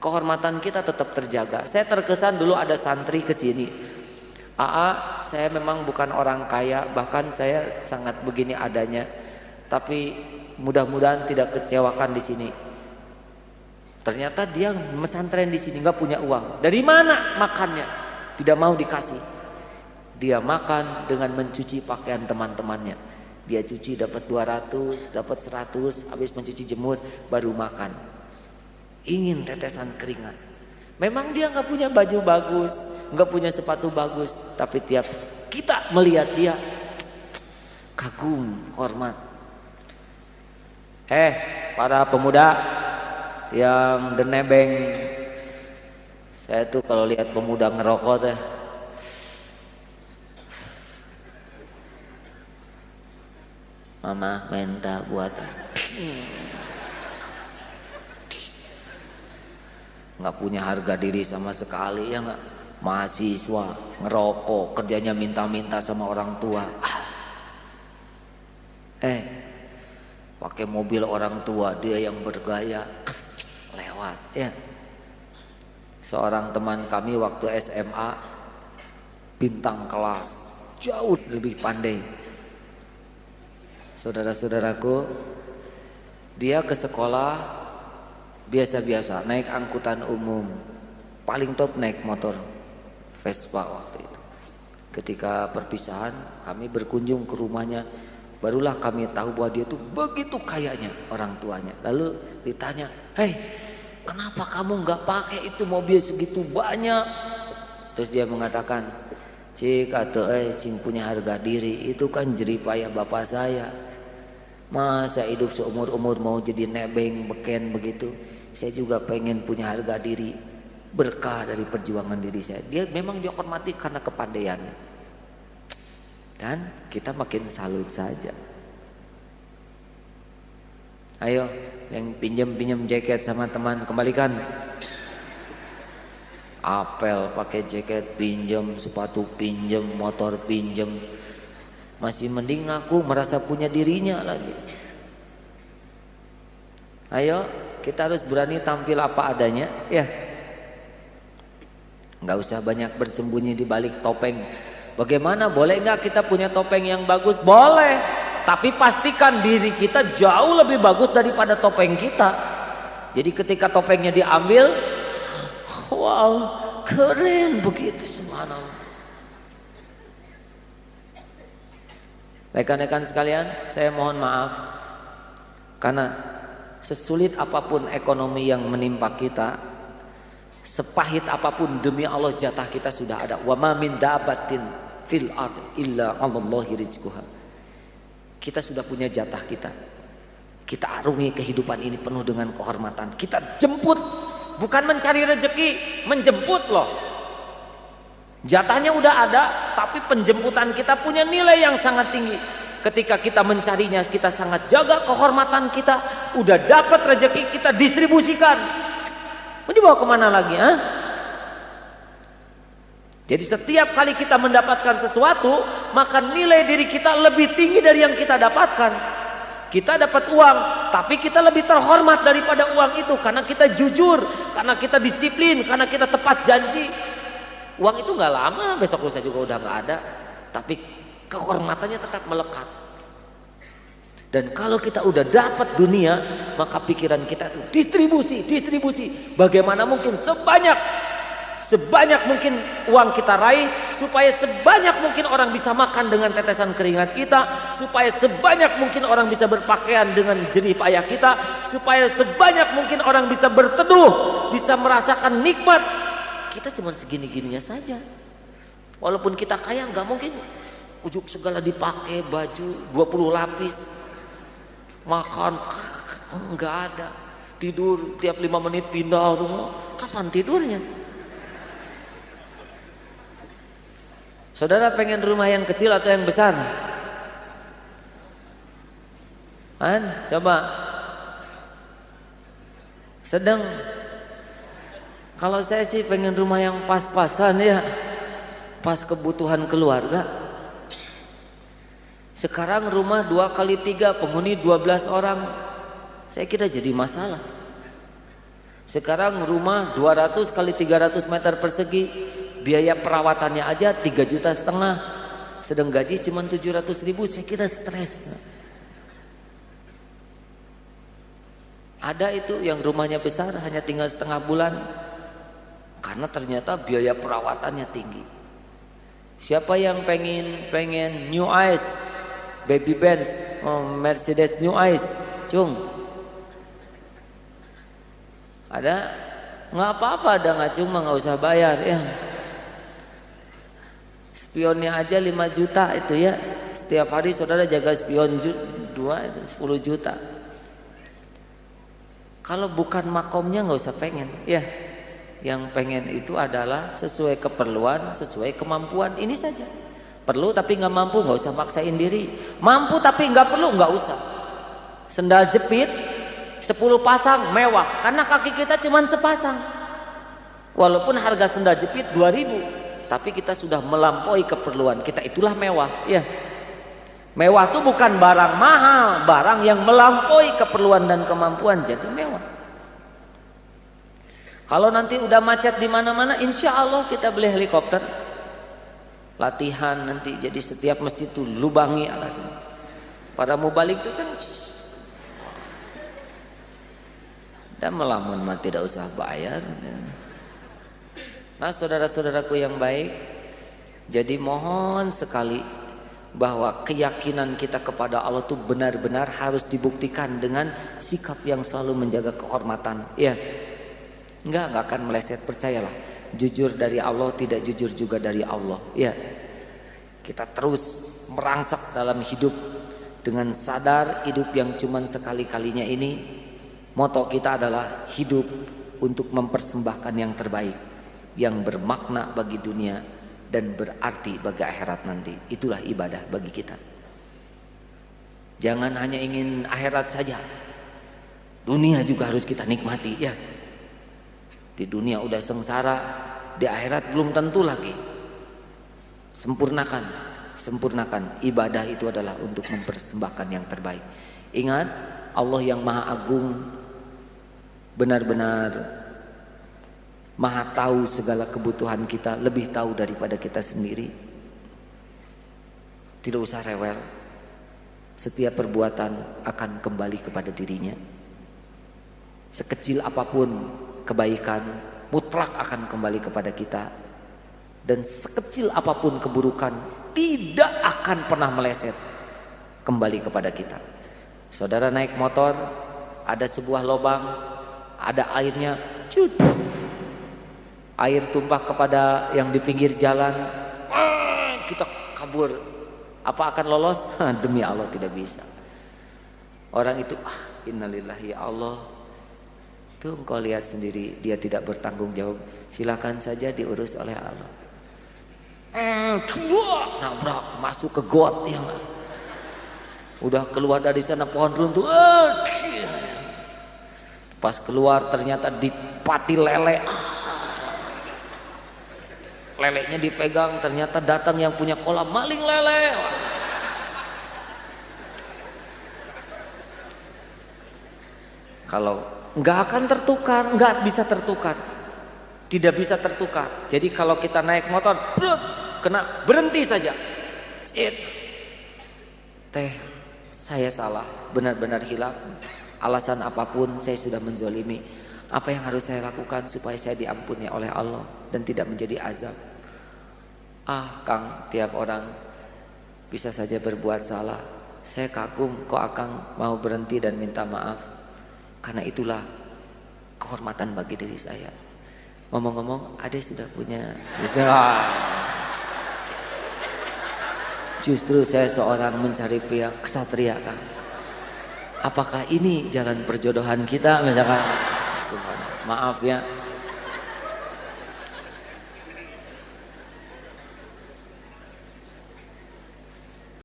kehormatan kita tetap terjaga. Saya terkesan dulu ada santri ke sini, "AA, saya memang bukan orang kaya, bahkan saya sangat begini adanya, tapi mudah-mudahan tidak kecewakan di sini." Ternyata dia mesantren di sini nggak punya uang. Dari mana makannya? Tidak mau dikasih. Dia makan dengan mencuci pakaian teman-temannya. Dia cuci dapat 200, dapat 100, habis mencuci jemur baru makan. Ingin tetesan keringat. Memang dia nggak punya baju bagus, nggak punya sepatu bagus, tapi tiap kita melihat dia kagum, hormat. Para pemuda yang denebeng, saya tuh kalau lihat pemuda ngerokok teh mama minta buatan, nggak punya harga diri sama sekali ya nggak. Mahasiswa ngerokok, kerjanya minta-minta sama orang tua. Pakai mobil orang tua, dia yang bergaya lewat ya. Seorang teman kami waktu SMA, bintang kelas, jauh lebih pandai. Saudara-saudaraku, dia ke sekolah biasa-biasa, naik angkutan umum, paling top naik motor Vespa waktu itu. Ketika perpisahan, kami berkunjung ke rumahnya, barulah kami tahu bahwa dia tuh begitu kayanya orang tuanya. Lalu ditanya, kenapa kamu nggak pakai itu mobil segitu banyak? Terus dia mengatakan, "Cik atuh cing punya harga diri, itu kan jerih payah bapak saya. Masa hidup seumur-umur mau jadi nebeng beken begitu? Saya juga pengen punya harga diri, berkah dari perjuangan diri saya." Dia memang dihormati karena kepandaiannya. Dan kita makin salut saja. Ayo, yang pinjam jaket sama teman, kembalikan. Apel pakai jaket pinjam, sepatu pinjam, motor pinjam. Masih mending aku merasa punya dirinya lagi. Ayo, kita harus berani tampil apa adanya, ya. Nggak usah banyak bersembunyi di balik topeng. Bagaimana, boleh nggak kita punya topeng yang bagus? Boleh, tapi pastikan diri kita jauh lebih bagus daripada topeng kita. Jadi ketika topengnya diambil, wow, keren begitu semangat. Rekan-rekan sekalian, saya mohon maaf karena sesulit apapun ekonomi yang menimpa kita, sepahit apapun demi Allah jatah kita sudah ada. Wa ma min dabatin fil ard illa 'alallahi rizquha. Kita sudah punya jatah kita. Kita arungi kehidupan ini penuh dengan kehormatan. Kita jemput, bukan mencari rezeki, menjemput loh. Jatahnya udah ada, tapi penjemputan kita punya nilai yang sangat tinggi. Ketika kita mencarinya, kita sangat jaga kehormatan kita. Udah dapat rezeki, kita distribusikan. Mau dibawa kemana lagi? Jadi setiap kali kita mendapatkan sesuatu, maka nilai diri kita lebih tinggi dari yang kita dapatkan. Kita dapat uang, tapi kita lebih terhormat daripada uang itu, karena kita jujur, karena kita disiplin, karena kita tepat janji. Uang itu nggak lama, besok lusa juga udah nggak ada, tapi kehormatannya tetap melekat. Dan kalau kita udah dapat dunia, maka pikiran kita itu distribusi. Bagaimana mungkin sebanyak mungkin uang kita raih, supaya sebanyak mungkin orang bisa makan dengan tetesan keringat kita, supaya sebanyak mungkin orang bisa berpakaian dengan jerih payah kita, supaya sebanyak mungkin orang bisa berteduh, bisa merasakan nikmat. Kita cuma segini-gininya saja. Walaupun kita kaya, nggak mungkin ujuk segala dipakai, baju 20 lapis, makan nggak ada, tidur tiap 5 menit pindah rumah. Kapan tidurnya? Saudara pengen rumah yang kecil atau yang besar? Coba. Sedang. Kalau saya sih pengen rumah yang pas-pasan ya, pas kebutuhan keluarga. Sekarang rumah 2x3, penghuni 12 orang, saya kira jadi masalah. Sekarang rumah 200 kali 300 meter persegi, biaya perawatannya aja 3,5 juta. Sedang gaji cuma 700.000, saya kira stres. Ada itu yang rumahnya besar hanya tinggal setengah bulan karena ternyata biaya perawatannya tinggi. Siapa yang pengen New Ice, Baby Benz, Mercedes New Ice, Cung? Ada? Nggak apa-apa, ada nggak cuma nggak usah bayar ya. Spionnya aja 5 juta itu ya. Setiap hari saudara jaga spion 2 itu 10 juta. Kalau bukan makomnya nggak usah pengen ya. Yang pengen itu adalah sesuai keperluan, sesuai kemampuan, ini saja. Perlu tapi nggak mampu, nggak usah paksain diri. Mampu tapi nggak perlu, nggak usah. Sendal jepit 10 pasang mewah karena kaki kita cuma sepasang. Walaupun harga sendal jepit 2.000, tapi kita sudah melampaui keperluan kita, itulah mewah ya. Mewah itu bukan barang mahal, barang yang melampaui keperluan dan kemampuan jadi mewah. Kalau nanti udah macet di mana-mana, insya Allah kita beli helikopter, latihan nanti. Jadi setiap masjid itu lubangi alasnya. Para mubalik itu kan, dan melamun mah tidak usah bayar. Nah saudara-saudaraku yang baik, jadi mohon sekali bahwa keyakinan kita kepada Allah itu benar-benar harus dibuktikan dengan sikap yang selalu menjaga kehormatan ya. Enggak akan meleset, percayalah. Jujur dari Allah, tidak jujur juga dari Allah ya. Kita terus merangsak dalam hidup dengan sadar hidup yang cuman sekali-kalinya ini. Moto kita adalah hidup untuk mempersembahkan yang terbaik, yang bermakna bagi dunia dan berarti bagi akhirat nanti. Itulah ibadah bagi kita. Jangan hanya ingin akhirat saja, dunia juga harus kita nikmati ya. Di dunia udah sengsara, di akhirat belum tentu lagi. Sempurnakan ibadah itu adalah untuk mempersembahkan yang terbaik. Ingat, Allah yang Maha Agung benar-benar Maha tahu segala kebutuhan kita, lebih tahu daripada kita sendiri. Tidak usah rewel. Setiap perbuatan akan kembali kepada dirinya. Sekecil apapun kebaikan, mutlak akan kembali kepada kita. Dan sekecil apapun keburukan, tidak akan pernah meleset kembali kepada kita. Saudara naik motor, ada sebuah lubang, ada airnya, cut. Air tumpah kepada yang di pinggir jalan, kita kabur. Apa akan lolos? Demi Allah tidak bisa. Orang itu, innalillahi ya Allah. Tuh engkau lihat sendiri, dia tidak bertanggung jawab. Silakan saja diurus oleh Allah. Nabrak, masuk ke got yang udah keluar dari sana pohon runtuh. Pas keluar ternyata dipati lele. Leleknya dipegang, ternyata datang yang punya kolam, maling lele. Kalau nggak akan tertukar, nggak bisa tertukar, tidak bisa tertukar. Jadi kalau kita naik motor, kena berhenti saja. Teh, saya salah, benar-benar hilaf. Alasan apapun saya sudah menzolimi. Apa yang harus saya lakukan supaya saya diampuni oleh Allah dan tidak menjadi azab? Kang, tiap orang bisa saja berbuat salah. Saya kagum kok Akang mau berhenti dan minta maaf. Karena itulah kehormatan bagi diri saya. Ngomong-ngomong, Ade sudah punya istri. Justru saya seorang mencari pria ksatria, Kang. Apakah ini jalan perjodohan kita misalkan? Maaf ya,